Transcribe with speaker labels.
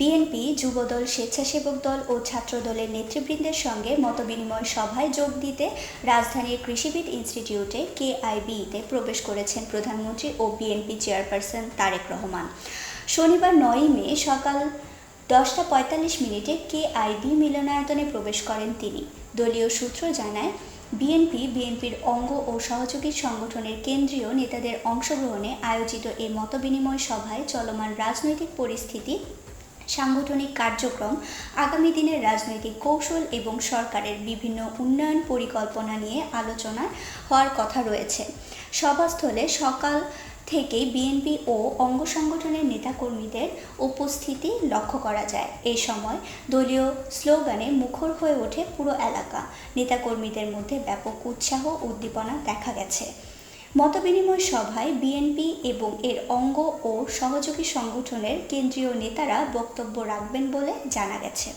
Speaker 1: BNP, Jubodal, স্বেচ্ছাসেবক দল ও ছাত্রদলের নেতৃবৃন্দের সঙ্গে মতবিনিময় সভায় যোগ দিতে রাজধানীর কৃষিবিদ ইনস্টিটিউটে কেআইবিতে প্রবেশ করেছেন প্রধানমন্ত্রী ও বিএনপি চেয়ারপারসন তারেক রহমান। শনিবার ৯ মে সকাল 10টা ৪৫ কেআইবি মিলনায়তনে প্রবেশ করেন তিনি। দলীয় সূত্র জানায়, বিএনপির অঙ্গ ও সহযোগী সংগঠনের কেন্দ্রীয় নেতাদের অংশগ্রহণে আয়োজিত এই মতবিনিময় সভায় চলমান রাজনৈতিক পরিস্থিতি, সাংগঠনিক কার্যক্রম, আগামী দিনের রাজনৈতিক কৌশল এবং সরকারের বিভিন্ন উন্নয়ন পরিকল্পনা নিয়ে আলোচনা হওয়ার কথা রয়েছে। সভাস্থলে সকাল থেকেই বিএনপি ও অঙ্গ সংগঠনের নেতাকর্মীদের উপস্থিতি লক্ষ্য করা যায়। এই সময় দলীয় স্লোগানে মুখর হয়ে ওঠে পুরো এলাকা। নেতাকর্মীদের মধ্যে ব্যাপক উৎসাহ উদ্দীপনা দেখা গেছে। মতবিনিময় সভায় বিএনপি এবং এর অঙ্গ ও সহযোগী সংগঠনের কেন্দ্রীয় নেতারা বক্তব্য রাখবেন বলে জানা গেছে।